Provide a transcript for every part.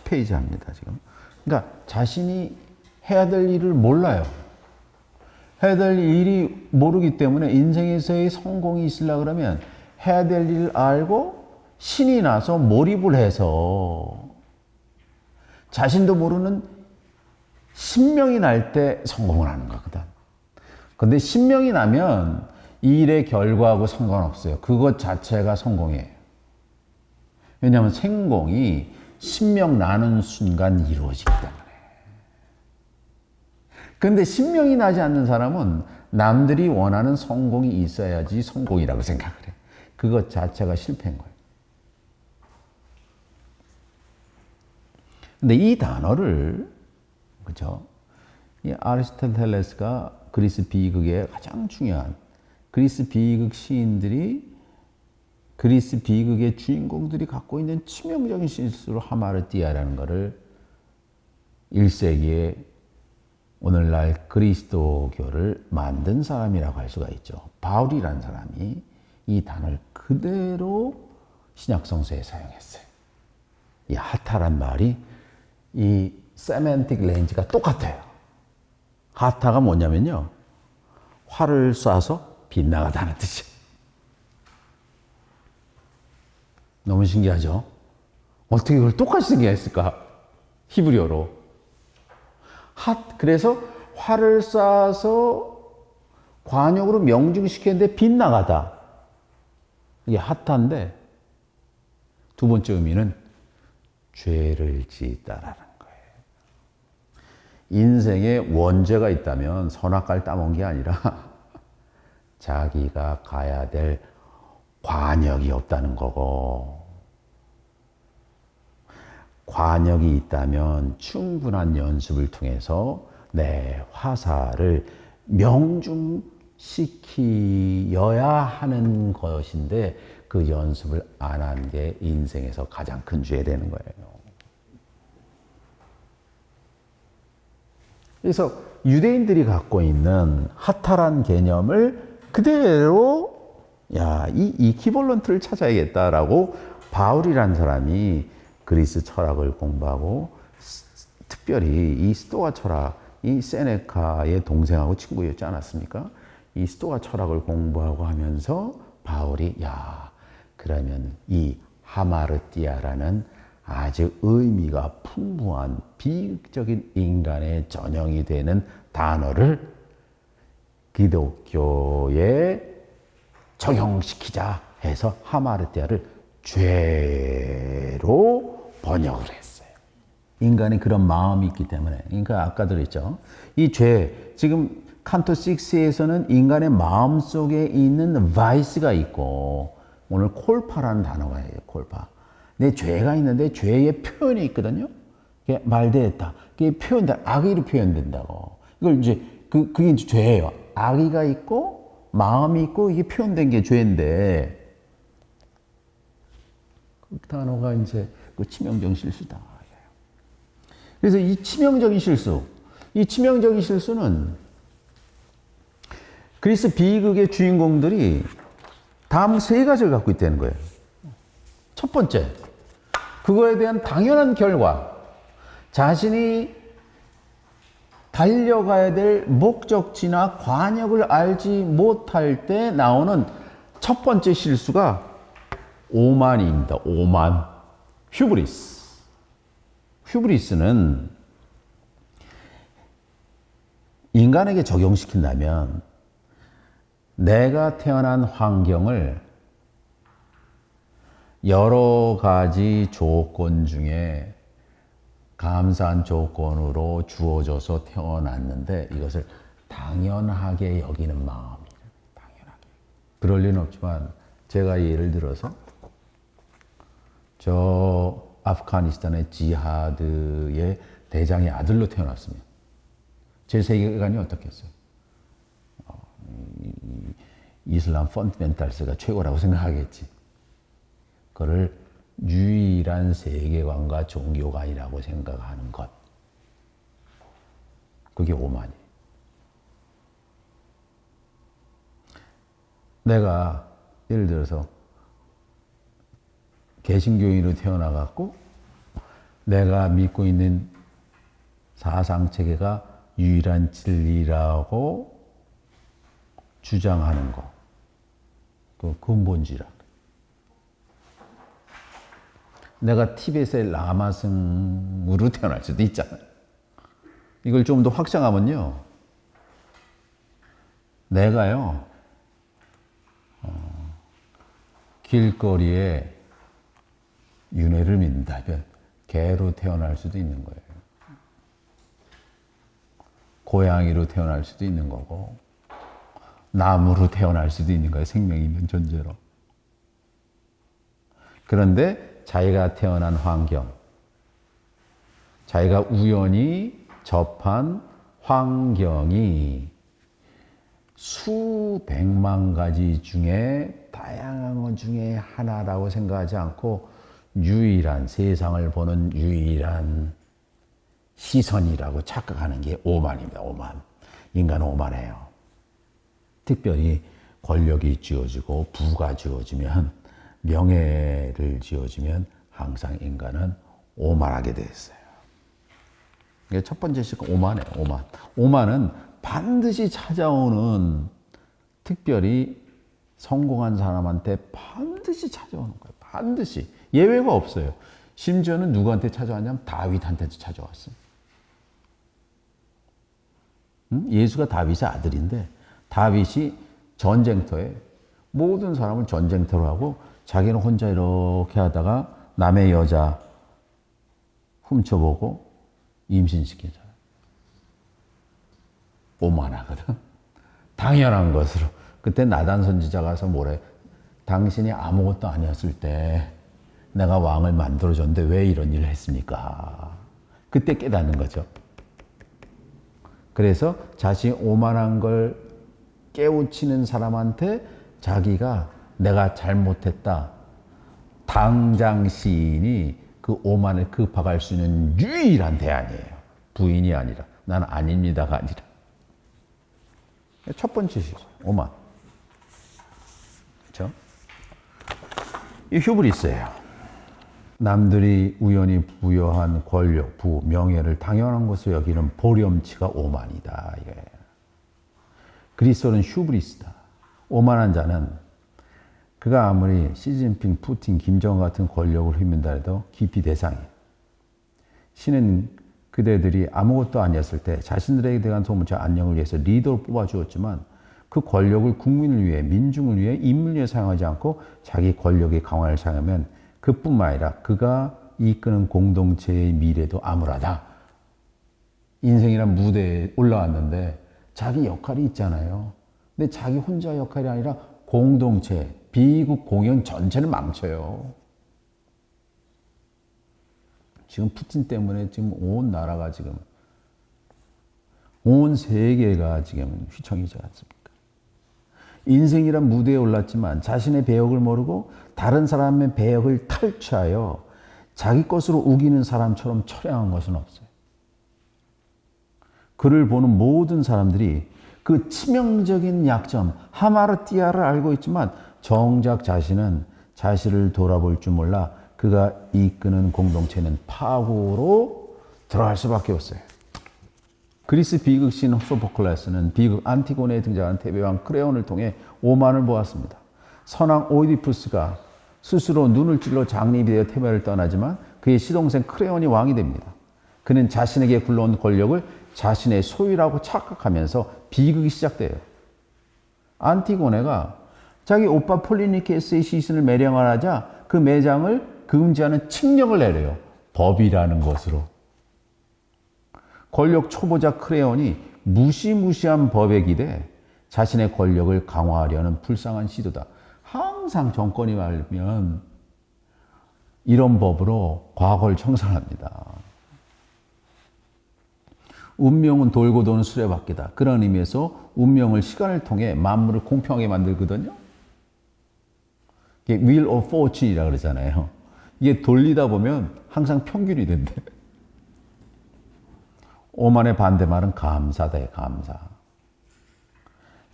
10페이지 합니다, 지금. 그러니까 자신이 해야 될 일을 몰라요. 해야 될 일이 모르기 때문에 인생에서의 성공이 있으려고 그러면 해야 될 일을 알고 신이 나서 몰입을 해서 자신도 모르는 신명이 날 때 성공을 하는 거거든. 근데 신명이 나면 이 일의 결과하고 상관없어요. 그것 자체가 성공이에요. 왜냐하면 성공이 신명 나는 순간 이루어지기 때문에. 근데 신명이 나지 않는 사람은 남들이 원하는 성공이 있어야지 성공이라고 생각을 해. 그것 자체가 실패인 거예요. 근데 이 단어를, 그죠? 이 아리스토텔레스가 그리스 비극의 가장 중요한 그리스 비극 시인들이 그리스 비극의 주인공들이 갖고 있는 치명적인 실수로 하마르티아라는 것을 1세기에 오늘날 그리스도교를 만든 사람이라고 할 수가 있죠. 바울이라는 사람이 이 단어를 그대로 신약성서에 사용했어요. 이 하타란 말이 이 세멘틱 레인지가 똑같아요. 하타가 뭐냐면요, 활을 쏴서 빗나가다는 뜻이에요. 너무 신기하죠? 어떻게 그걸 똑같이 생각했을까? 히브리어로. 그래서 활을 쏴서 관역으로 명중시켰는데 빗나가다. 이게 하타인데, 두 번째 의미는 죄를 짓다라는 거예요. 인생에 원죄가 있다면 선악과를 따먹은 게 아니라 자기가 가야 될 관역이 없다는 거고, 관역이 있다면 충분한 연습을 통해서 내 화살을 명중시켜야 하는 것인데 그 연습을 안 한 게 인생에서 가장 큰 죄 되는 거예요. 그래서 유대인들이 갖고 있는 하타란 개념을 그대로 이 이퀴벌런트를 찾아야겠다라고 바울이라는 사람이 그리스 철학을 공부하고 특별히 이 스토아 철학, 이 세네카의 동생하고 친구였지 않았습니까? 이 스토아 철학을 공부하고 하면서 바울이 그러면 이 하마르티아라는 아주 의미가 풍부한 비극적인 인간의 전형이 되는 단어를 기독교에 적용시키자 해서 하마르티아를 죄로 번역을 했어요. 인간이 그런 마음이 있기 때문에. 그러니까 아까도 그랬죠. 이 죄, 지금 칸토 6에서는 인간의 마음 속에 있는 바이스가 있고, 오늘 콜파라는 단어가 있어요. 콜파. 내 죄가 있는데 죄의 표현이 있거든요. 그게 말대했다. 그게 표현돼, 악의로 표현된다고. 이걸 이제 그게 이제 죄예요. 악의가 있고 마음이 있고 이게 표현된 게 죄인데, 그 단어가 이제 그 치명적인 실수다. 그래서 이 치명적인 실수는 그리스 비극의 주인공들이 다음 세 가지를 갖고 있다는 거예요. 첫 번째, 그거에 대한 당연한 결과, 자신이 달려가야 될 목적지나 관역을 알지 못할 때 나오는 첫 번째 실수가 오만입니다. 오만. 휴브리스. 휴브리스는 인간에게 적용시킨다면 내가 태어난 환경을 여러 가지 조건 중에 감사한 조건으로 주어져서 태어났는데 이것을 당연하게 여기는 마음이에요. 당연하게. 그럴 리는 없지만 제가 예를 들어서 저 아프가니스탄의 지하드의 대장의 아들로 태어났으면 제 세계관이 어떻겠어요? 이슬람 펀드멘탈스가 최고라고 생각하겠지. 그거를 유일한 세계관과 종교관이라고 생각하는 것. 그게 오만이에요. 내가 예를 들어서 개신교인으로 태어나갖고 내가 믿고 있는 사상체계가 유일한 진리라고 주장하는 거. 그 근본지라. 내가 티벳의 라마승으로 태어날 수도 있잖아요. 이걸 좀 더 확장하면요. 내가요, 길거리에 윤회를 믿는다면 개로 태어날 수도 있는 거예요. 고양이로 태어날 수도 있는 거고, 나무로 태어날 수도 있는 거예요. 생명이 있는 존재로. 그런데 자기가 태어난 환경, 자기가 우연히 접한 환경이 수백만 가지 중에 다양한 것 중에 하나라고 생각하지 않고 유일한, 세상을 보는 유일한 시선이라고 착각하는 게 오만입니다. 오만. 인간은 오만해요. 특별히 권력이 쥐어지고 부가 쥐어지면, 명예를 쥐어지면 항상 인간은 오만하게 돼 있어요. 이게 첫 번째 시간 오만이에요. 오만. 오만은 반드시 찾아오는, 특별히 성공한 사람한테 반드시 찾아오는 거예요. 반드시. 예외가 없어요. 심지어는 누구한테 찾아왔냐면 다윗한테도 찾아왔어요. 예수가 다윗의 아들인데 다윗이 전쟁터에 모든 사람을 전쟁터로 하고 자기는 혼자 이렇게 하다가 남의 여자 훔쳐보고 임신시킨 사람. 오만하거든. 당연한 것으로. 그때 나단 선지자가 가서 뭐래? 당신이 아무것도 아니었을 때 내가 왕을 만들어줬는데 왜 이런 일을 했습니까? 그때 깨닫는 거죠. 그래서 자신이 오만한 걸 깨우치는 사람한테 자기가 내가 잘못했다. 당장 시인이 그 오만을 극복할 수 있는 유일한 대안이에요. 부인이 아니라. 난 아닙니다가 아니라. 첫 번째 시죠. 오만. 그렇죠? 이 휴브리스예요. 남들이 우연히 부여한 권력, 부, 명예를 당연한 것으로 여기는 보렴치가 오만이다. 이거예요. 그리스도는 휴브리스다. 오만한 자는 그가 아무리 시진핑, 푸틴, 김정은 같은 권력을 휘민다 해도 기피 대상이에요. 신은 그대들이 아무것도 아니었을 때 자신들에게 대한 소문자 안녕을 위해서 리더를 뽑아주었지만 그 권력을 국민을 위해, 민중을 위해, 인민을 위해 사용하지 않고 자기 권력의 강화를 사용하면 그뿐만 아니라 그가 이끄는 공동체의 미래도 암울하다. 인생이란 무대에 올라왔는데 자기 역할이 있잖아요. 근데 자기 혼자 역할이 아니라 공동체, 비국 공연 전체를 망쳐요. 지금 푸틴 때문에 지금 온 나라가 지금, 온 세계가 지금 휘청이지 않습니까? 인생이란 무대에 올랐지만 자신의 배역을 모르고 다른 사람의 배역을 탈취하여 자기 것으로 우기는 사람처럼 처량한 것은 없어요. 그를 보는 모든 사람들이 그 치명적인 약점, 하마르티아를 알고 있지만 정작 자신은 자신을 돌아볼 줄 몰라 그가 이끄는 공동체는 파국으로 들어갈 수밖에 없어요. 그리스 비극신 소포클레스는 비극 안티고네에 등장하는 테베왕 크레온을 통해 오만을 보았습니다. 선왕 오이디푸스가 스스로 눈을 찔러 장립이 되어 테베를 떠나지만 그의 시동생 크레온이 왕이 됩니다. 그는 자신에게 굴러온 권력을 자신의 소유라고 착각하면서 비극이 시작돼요. 안티고네가 자기 오빠 폴리니케스의 시신을 매령하자 그 매장을 금지하는 칙령을 내려요. 법이라는 것으로. 권력 초보자 크레온이 무시무시한 법에 기대 자신의 권력을 강화하려는 불쌍한 시도다. 항상 정권이 말면 이런 법으로 과거를 청산합니다. 운명은 돌고 도는 수레바퀴다. 그런 의미에서 운명을 시간을 통해 만물을 공평하게 만들거든요. 이게 wheel of fortune이라고 그러잖아요. 이게 돌리다 보면 항상 평균이 된대. 오만의 반대말은 감사다. 감사.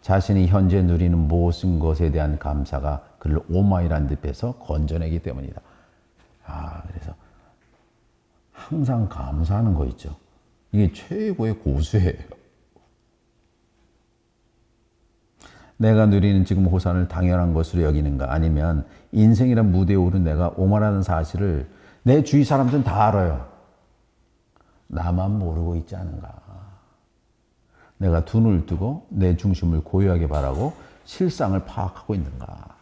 자신이 현재 누리는 모든 것에 대한 감사가 그를 오만이라는 늪에서 건져내기 때문이다. 그래서 항상 감사하는 거 있죠. 이게 최고의 고수예요. 내가 누리는 지금 호산을 당연한 것으로 여기는가? 아니면 인생이란 무대에 오른 내가 오만하는 사실을 내 주위 사람들은 다 알아요. 나만 모르고 있지 않은가? 내가 두 눈을 뜨고 내 중심을 고요하게 바라고 실상을 파악하고 있는가?